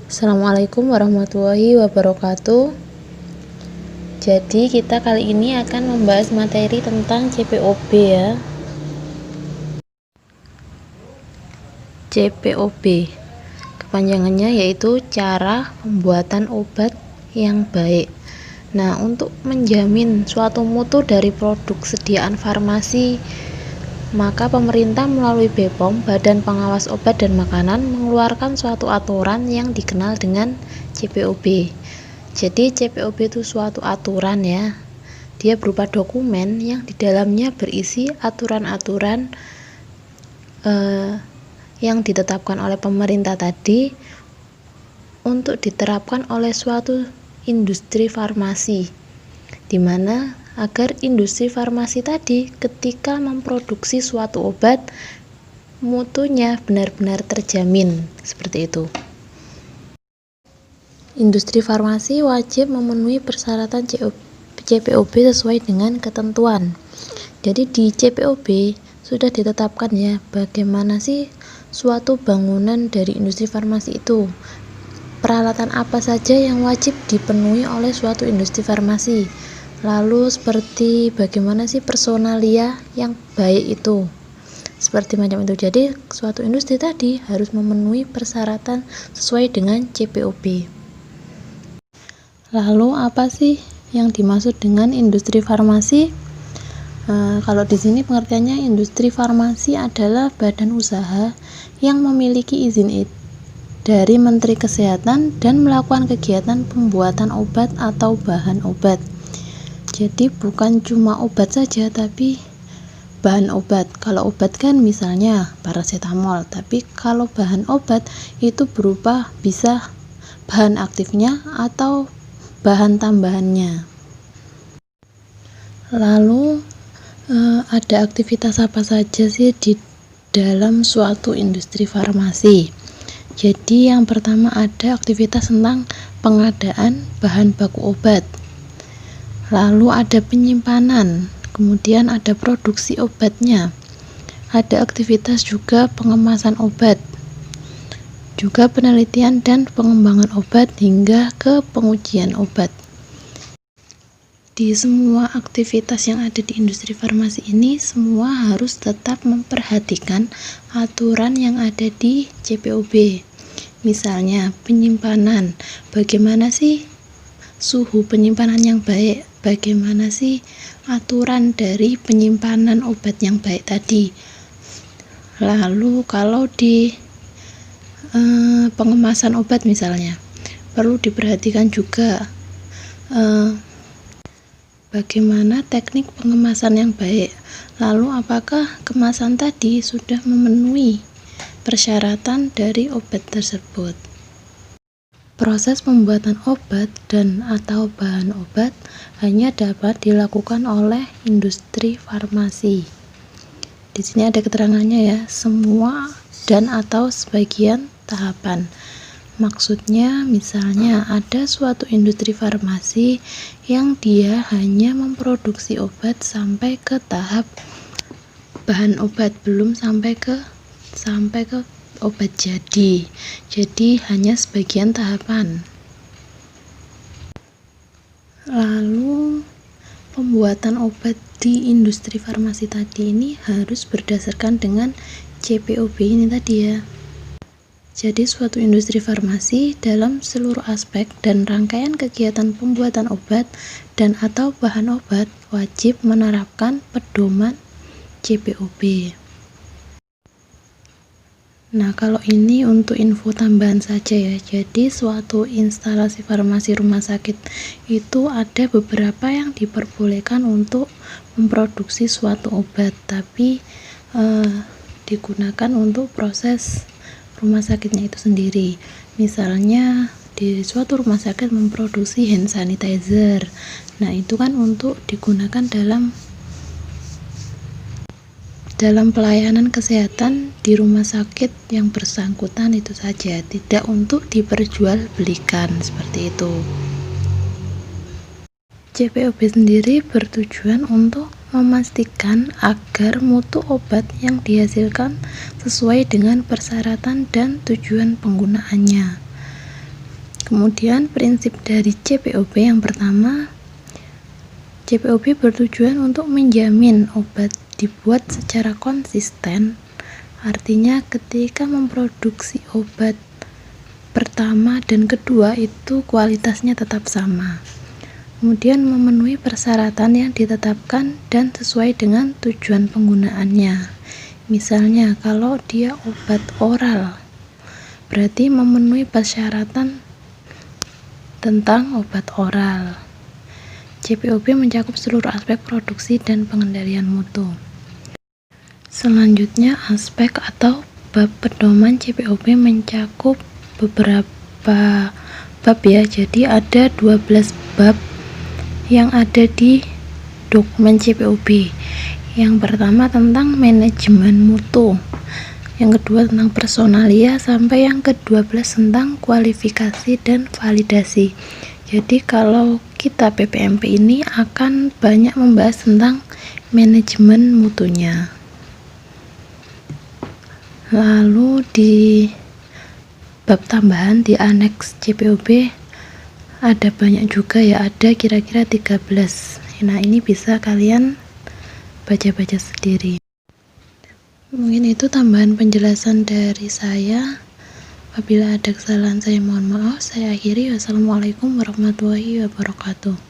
Assalamualaikum warahmatullahi wabarakatuh. Jadi kita kali ini akan membahas materi tentang CPOB ya. CPOB kepanjangannya yaitu cara pembuatan obat yang baik. Nah, untuk menjamin suatu mutu dari produk sediaan farmasi, maka pemerintah melalui BPOM, Badan Pengawas Obat dan Makanan, mengeluarkan suatu aturan yang dikenal dengan CPOB. Jadi CPOB itu suatu aturan ya. Dia berupa dokumen yang di dalamnya berisi aturan-aturan yang ditetapkan oleh pemerintah tadi untuk diterapkan oleh suatu industri farmasi, di mana agar industri farmasi tadi ketika memproduksi suatu obat mutunya benar-benar terjamin, seperti itu. Industri farmasi wajib memenuhi persyaratan CPOB sesuai dengan ketentuan. Jadi di CPOB sudah ditetapkan ya bagaimana sih suatu bangunan dari industri farmasi itu. Peralatan apa saja yang wajib dipenuhi oleh suatu industri farmasi. Lalu seperti bagaimana sih personalia yang baik itu. Seperti macam itu. Jadi suatu industri tadi harus memenuhi persyaratan sesuai dengan CPOB. Lalu apa sih yang dimaksud dengan industri farmasi? Kalau di sini pengertiannya industri farmasi adalah badan usaha yang memiliki izin dari Menteri Kesehatan dan melakukan kegiatan pembuatan obat atau bahan obat. Jadi bukan cuma obat saja, tapi bahan obat. Kalau obat kan misalnya paracetamol, tapi kalau bahan obat itu berupa bisa bahan aktifnya atau bahan tambahannya. Lalu ada aktivitas apa saja sih di dalam suatu industri farmasi? Jadi yang pertama ada aktivitas tentang pengadaan bahan baku obat, lalu ada penyimpanan, kemudian ada produksi obatnya, ada aktivitas juga pengemasan obat, juga penelitian dan pengembangan obat hingga ke pengujian obat. Di semua aktivitas yang ada di industri farmasi ini semua harus tetap memperhatikan aturan yang ada di CPOB. Misalnya penyimpanan, bagaimana sih suhu penyimpanan yang baik, bagaimana sih aturan dari penyimpanan obat yang baik tadi. Lalu kalau di pengemasan obat misalnya, perlu diperhatikan juga bagaimana teknik pengemasan yang baik. Lalu apakah kemasan tadi sudah memenuhi persyaratan dari obat tersebut. Proses pembuatan obat dan atau bahan obat hanya dapat dilakukan oleh industri farmasi. Di sini ada keterangannya ya, semua dan atau sebagian tahapan. Maksudnya misalnya ada suatu industri farmasi yang dia hanya memproduksi obat sampai ke tahap bahan obat, belum sampai ke obat jadi hanya sebagian tahapan. Lalu pembuatan obat di industri farmasi tadi ini harus berdasarkan dengan CPOB ini tadi ya. Jadi suatu industri farmasi dalam seluruh aspek dan rangkaian kegiatan pembuatan obat dan atau bahan obat wajib menerapkan pedoman CPOB. Nah, kalau ini untuk info tambahan saja ya. Jadi suatu instalasi farmasi rumah sakit itu ada beberapa yang diperbolehkan untuk memproduksi suatu obat, tapi digunakan untuk proses rumah sakitnya itu sendiri. Misalnya di suatu rumah sakit memproduksi hand sanitizer. Nah, itu kan untuk digunakan dalam pelayanan kesehatan di rumah sakit yang bersangkutan itu saja, tidak untuk diperjualbelikan seperti itu. CPOB sendiri bertujuan untuk memastikan agar mutu obat yang dihasilkan sesuai dengan persyaratan dan tujuan penggunaannya. Kemudian prinsip dari CPOB yang pertama, CPOB bertujuan untuk menjamin obat dibuat secara konsisten. Artinya ketika memproduksi obat pertama dan kedua itu kualitasnya tetap sama. Kemudian memenuhi persyaratan yang ditetapkan dan sesuai dengan tujuan penggunaannya. Misalnya kalau dia obat oral, berarti memenuhi persyaratan tentang obat oral. CPOB mencakup seluruh aspek produksi dan pengendalian mutu. Selanjutnya, aspek atau bab pedoman CPOB mencakup beberapa bab ya. Jadi ada 12 bab yang ada di dokumen CPOB. Yang pertama tentang manajemen mutu, yang kedua tentang personalia, sampai yang ke-12 tentang kualifikasi dan validasi. Jadi kalau kita PPMP ini akan banyak membahas tentang manajemen mutunya. Lalu di bab tambahan di aneks CPOB ada banyak juga ya, ada kira-kira 13. Nah ini bisa kalian baca-baca sendiri. Mungkin itu tambahan penjelasan dari saya. Apabila ada kesalahan saya mohon maaf. Saya akhiri. Wassalamualaikum warahmatullahi wabarakatuh.